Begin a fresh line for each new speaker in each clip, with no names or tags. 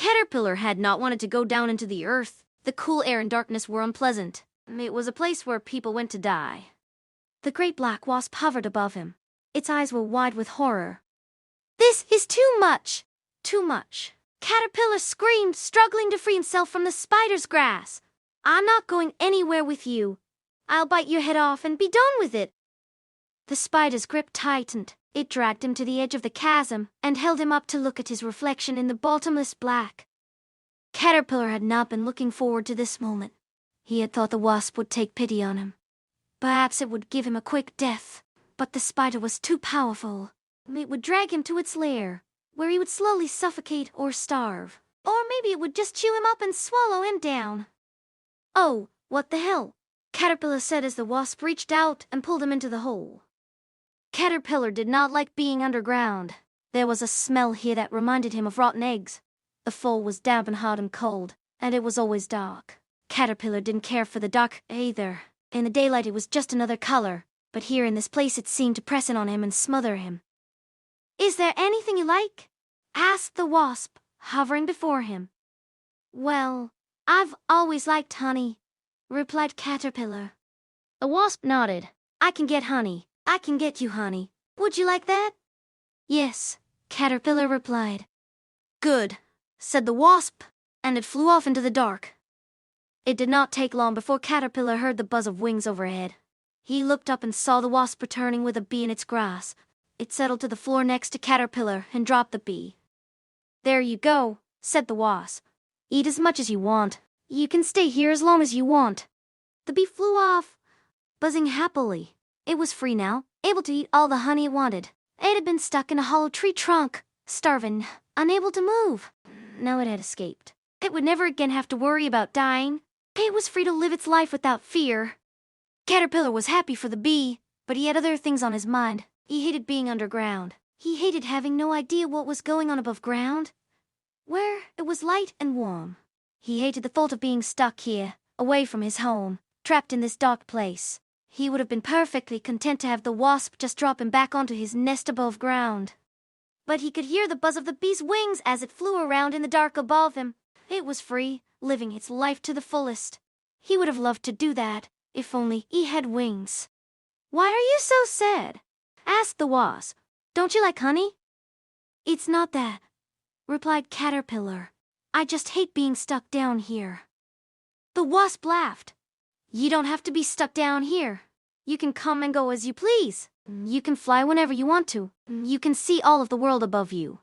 Caterpillar had not wanted to go down into the earth. The cool air and darkness were unpleasant. It was a place where people went to die. The great black wasp hovered above him. Its eyes were wide with horror. "This is too much! Too much!" Caterpillar screamed, struggling to free himself from the spider's grasp. "I'm not going anywhere with you. I'll bite your head off and be done with it." The spider's grip tightened. It dragged him to the edge of the chasm and held him up to look at his reflection in the bottomless black. Caterpillar had not been looking forward to this moment. He had thought the wasp would take pity on him. Perhaps it would give him a quick death, but the spider was too powerful. It would drag him to its lair, where he would slowly suffocate or starve. Or maybe it would just chew him up and swallow him down. "Oh, what the hell?" Caterpillar said as the wasp reached out and pulled him into the hole. Caterpillar did not like being underground. There was a smell here that reminded him of rotten eggs. The fall was damp and hot and cold, and it was always dark. Caterpillar didn't care for the dark either. In the daylight it was just another color, but here in this place it seemed to press in on him and smother him. "Is there anything you like?" asked the wasp, hovering before him. "Well, I've always liked honey," replied Caterpillar. The wasp nodded. "I can get honey. I can get you honey. Would you like that?" "Yes," Caterpillar replied. "Good," said the wasp, and it flew off into the dark. It did not take long before Caterpillar heard the buzz of wings overhead. He looked up and saw the wasp returning with a bee in its grasp. It settled to the floor next to Caterpillar and dropped the bee. "There you go," said the wasp. "Eat as much as you want. You can stay here as long as you want." The bee flew off, buzzing happily. It was free now, able to eat all the honey it wanted. It had been stuck in a hollow tree trunk, starving, unable to move. Now it had escaped. It would never again have to worry about dying. It was free to live its life without fear. Caterpillar was happy for the bee, but he had other things on his mind. He hated being underground. He hated having no idea what was going on above ground, where it was light and warm. He hated the thought of being stuck here, away from his home, trapped in this dark place. He would have been perfectly content to have the wasp just drop him back onto his nest above ground. But he could hear the buzz of the bee's wings as it flew around in the dark above him. It was free, living its life to the fullest. He would have loved to do that, if only he had wings. "Why are you so sad?" asked the wasp. "Don't you like honey?" "It's not that," replied Caterpillar. "I just hate being stuck down here." The wasp laughed. "You don't have to be stuck down here. You can come and go as you please. You can fly whenever you want to. You can see all of the world above you."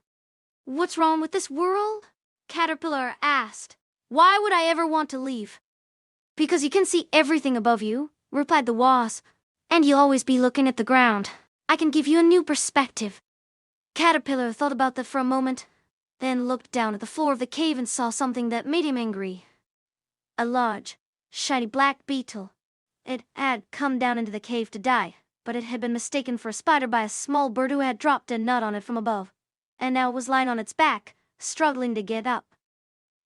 "What's wrong with this world?" Caterpillar asked. "Why would I ever want to leave?" "Because you can see everything above you," replied the wasp. "And you'll always be looking at the ground. I can give you a new perspective." Caterpillar thought about that for a moment, then looked down at the floor of the cave and saw something that made him angry. A large, shiny black beetle. It had come down into the cave to die, but it had been mistaken for a spider by a small bird who had dropped a nut on it from above, and now it was lying on its back, struggling to get up.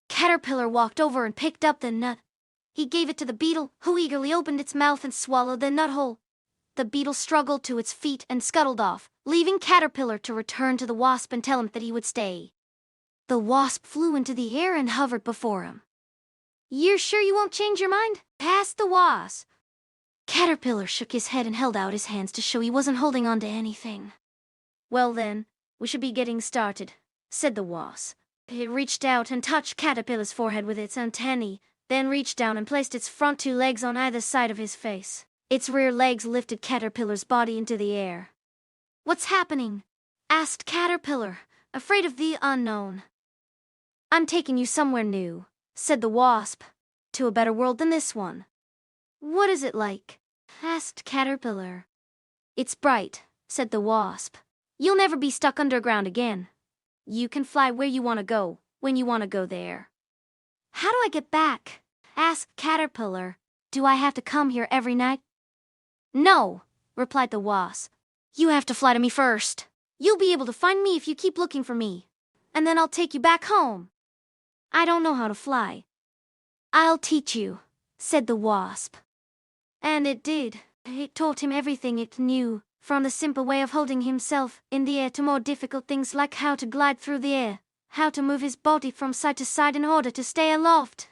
Caterpillar walked over and picked up the nut. He gave it to the beetle, who eagerly opened its mouth and swallowed the nut whole. The beetle struggled to its feet and scuttled off, leaving Caterpillar to return to the wasp and tell him that he would stay. The wasp flew into the air and hovered before him. "You're sure you won't change your mind?" asked the wasp. Caterpillar shook his head and held out his hands to show he wasn't holding on to anything. "Well then, we should be getting started," said the wasp. It reached out and touched Caterpillar's forehead with its antennae, then reached down and placed its front two legs on either side of his face. Its rear legs lifted Caterpillar's body into the air. "What's happening?" asked Caterpillar, afraid of the unknown. "I'm taking you somewhere new," said the wasp, "to a better world than this one." "What is it like?" asked Caterpillar. "It's bright," said the wasp. "You'll never be stuck underground again. You can fly where you want to go, when you want to go there." "How do I get back?" asked Caterpillar. "Do I have to come here every night?" "No," replied the wasp. "You have to fly to me first. You'll be able to find me if you keep looking for me, and then I'll take you back home." "I don't know how to fly." "I'll teach you," said the wasp. And it did. It taught him everything it knew, from the simple way of holding himself in the air to more difficult things like how to glide through the air, how to move his body from side to side in order to stay aloft,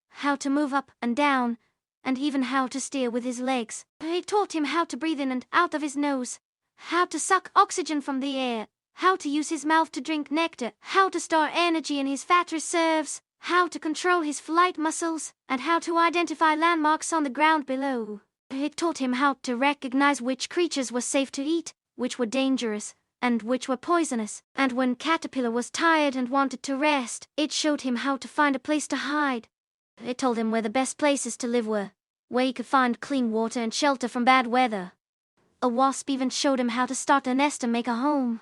how to move up and down, and even how to steer with his legs. It taught him how to breathe in and out of his nose, how to suck oxygen from the air, how to use his mouth to drink nectar, how to store energy in his fat reserves, how to control his flight muscles, and how to identify landmarks on the ground below. It taught him how to recognize which creatures were safe to eat, which were dangerous, and which were poisonous. And when Caterpillar was tired and wanted to rest, it showed him how to find a place to hide. It told him where the best places to live were, where he could find clean water and shelter from bad weather. A wasp even showed him how to start a nest and make a home.